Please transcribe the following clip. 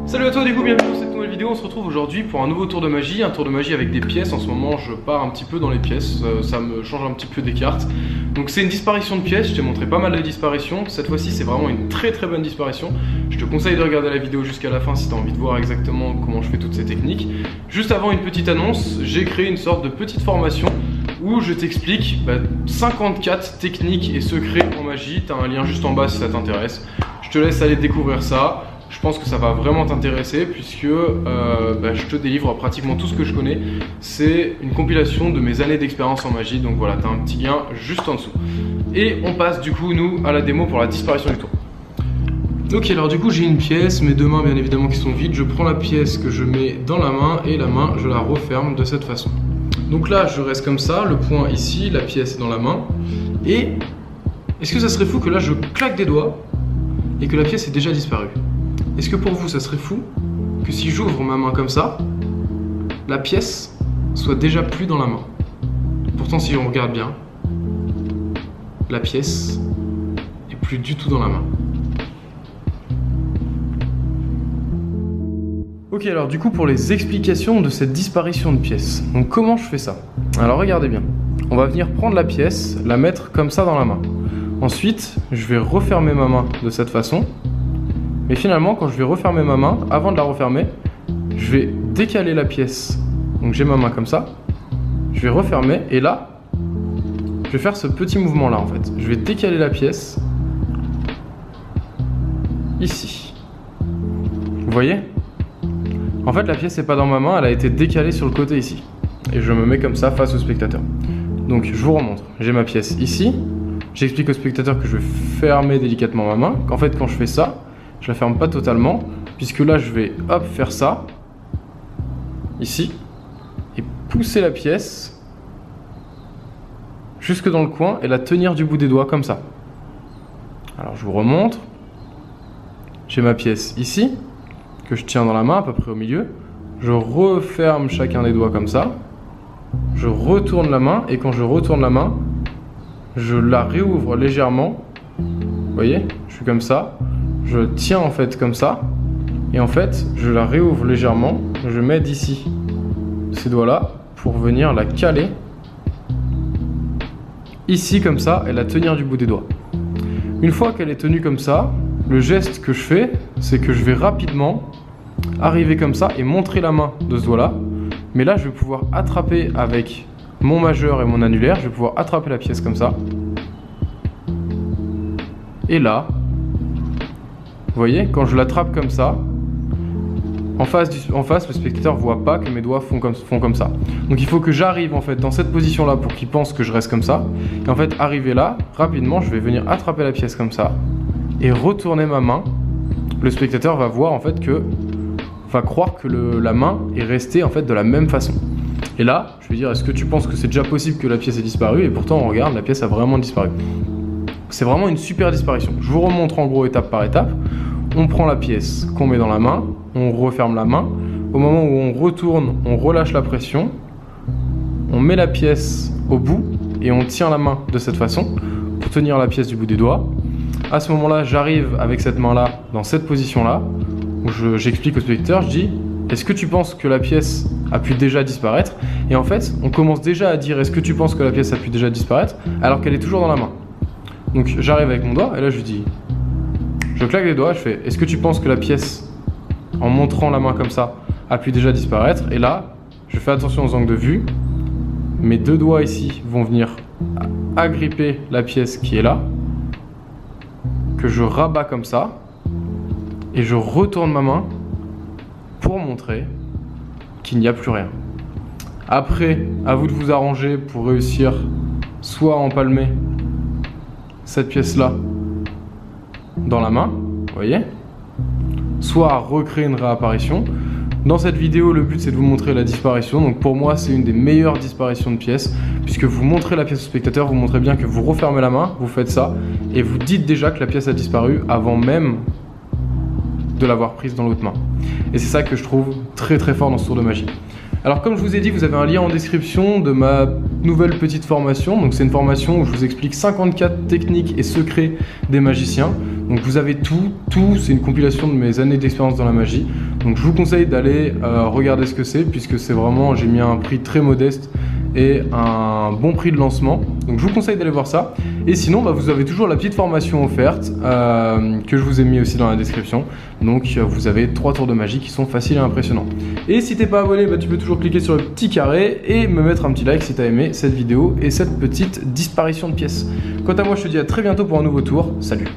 Salut à toi, du coup, bienvenue dans cette nouvelle vidéo. On se retrouve aujourd'hui pour un nouveau tour de magie, un tour de magie avec des pièces. En ce moment, je pars un petit peu dans les pièces, ça me change un petit peu des cartes. Donc c'est une disparition de pièces, je t'ai montré pas mal de disparitions. Cette fois-ci, c'est vraiment une très bonne disparition. Je te conseille de regarder la vidéo jusqu'à la fin si tu as envie de voir exactement comment je fais toutes ces techniques. Juste avant, une petite annonce, j'ai créé une sorte de petite formation où je t'explique 54 techniques et secrets en magie. Tu as un lien juste en bas si ça t'intéresse. Je te laisse aller découvrir ça. Je pense que ça va vraiment t'intéresser puisque je te délivre pratiquement tout ce que je connais. C'est une compilation de mes années d'expérience en magie. Donc voilà, tu as un petit lien juste en dessous. Et on passe du coup, nous, à la démo pour la disparition du tour. Ok, alors du coup j'ai une pièce, mes deux mains bien évidemment qui sont vides. Je prends la pièce que je mets dans la main et la main, je la referme de cette façon. Donc là, je reste comme ça, le point ici, la pièce est dans la main. Et est-ce que ça serait fou que là, je claque des doigts et que la pièce est déjà disparue? Est-ce que pour vous, ça serait fou que si j'ouvre ma main comme ça, la pièce soit déjà plus dans la main? Pourtant, si on regarde bien, la pièce est plus du tout dans la main. Ok, alors du coup, pour les explications de cette disparition de pièces, donc comment je fais ça? Alors regardez bien, on va venir prendre la pièce, la mettre comme ça dans la main. Ensuite, je vais refermer ma main de cette façon. Mais finalement, quand je vais refermer ma main, avant de la refermer, je vais décaler la pièce. Donc j'ai ma main comme ça, je vais refermer et là, je vais faire ce petit mouvement là en fait. Je vais décaler la pièce ici. Vous voyez? En fait, la pièce n'est pas dans ma main, elle a été décalée sur le côté ici. Et je me mets comme ça face au spectateur. Donc je vous remontre, j'ai ma pièce ici. J'explique au spectateur que je vais fermer délicatement ma main. En fait, quand je fais ça, je la ferme pas totalement, puisque là je vais hop faire ça, ici, et pousser la pièce jusque dans le coin et la tenir du bout des doigts comme ça. Alors je vous remontre, j'ai ma pièce ici, que je tiens dans la main à peu près au milieu, je referme chacun des doigts comme ça, je retourne la main, et quand je retourne la main, je la réouvre légèrement, vous voyez, je suis comme ça. Je tiens en fait comme ça, et en fait je la réouvre légèrement, je mets d'ici ces doigts là pour venir la caler ici comme ça et la tenir du bout des doigts. Une fois qu'elle est tenue comme ça, le geste que je fais, c'est que je vais rapidement arriver comme ça et montrer la main de ce doigt là, mais là je vais pouvoir attraper avec mon majeur et mon annulaire, je vais pouvoir attraper la pièce comme ça, et là, vous voyez, quand je l'attrape comme ça, en face, le spectateur ne voit pas que mes doigts font comme ça. Donc il faut que j'arrive en fait dans cette position-là pour qu'il pense que je reste comme ça. Et en fait, arrivé là, rapidement, je vais venir attraper la pièce comme ça et retourner ma main. Le spectateur va voir en fait va croire que la main est restée en fait de la même façon. Et là, je vais dire, est-ce que tu penses que c'est déjà possible que la pièce ait disparu? Et pourtant, on regarde, la pièce a vraiment disparu. C'est vraiment une super disparition. Je vous remontre en gros étape par étape. On prend la pièce qu'on met dans la main, on referme la main. Au moment où on retourne, on relâche la pression. On met la pièce au bout et on tient la main de cette façon pour tenir la pièce du bout des doigts. À ce moment-là, j'arrive avec cette main-là dans cette position-là où j'explique au spectateur, je dis, est-ce que tu penses que la pièce a pu déjà disparaître? Et en fait, on commence déjà à dire, est-ce que tu penses que la pièce a pu déjà disparaître alors qu'elle est toujours dans la main? Donc j'arrive avec mon doigt et là je dis, je claque les doigts, je fais, est-ce que tu penses que la pièce, en montrant la main comme ça, a pu déjà disparaître? Et là, je fais attention aux angles de vue. Mes deux doigts ici vont venir agripper la pièce qui est là, que je rabats comme ça, et je retourne ma main pour montrer qu'il n'y a plus rien. Après, à vous de vous arranger pour réussir soit à empalmer cette pièce-là dans la main, vous voyez, soit à recréer une réapparition. Dans cette vidéo, le but c'est de vous montrer la disparition. Donc pour moi, c'est une des meilleures disparitions de pièces, puisque vous montrez la pièce au spectateur, vous montrez bien que vous refermez la main, vous faites ça, et vous dites déjà que la pièce a disparu avant même de l'avoir prise dans l'autre main. Et c'est ça que je trouve très fort dans ce tour de magie. Alors comme je vous ai dit, vous avez un lien en description de ma nouvelle petite formation. Donc c'est une formation où je vous explique 54 techniques et secrets des magiciens. Donc vous avez tout, c'est une compilation de mes années d'expérience dans la magie. Donc je vous conseille d'aller regarder ce que c'est, puisque c'est vraiment, j'ai mis un prix très modeste et un bon prix de lancement. Donc je vous conseille d'aller voir ça. Et sinon, vous avez toujours la petite formation offerte que je vous ai mis aussi dans la description. Donc vous avez 3 tours de magie qui sont faciles et impressionnants. Et si t'es pas abonné, tu peux toujours cliquer sur le petit carré et me mettre un petit like si t'as aimé cette vidéo et cette petite disparition de pièces. Quant à moi, je te dis à très bientôt pour un nouveau tour. Salut!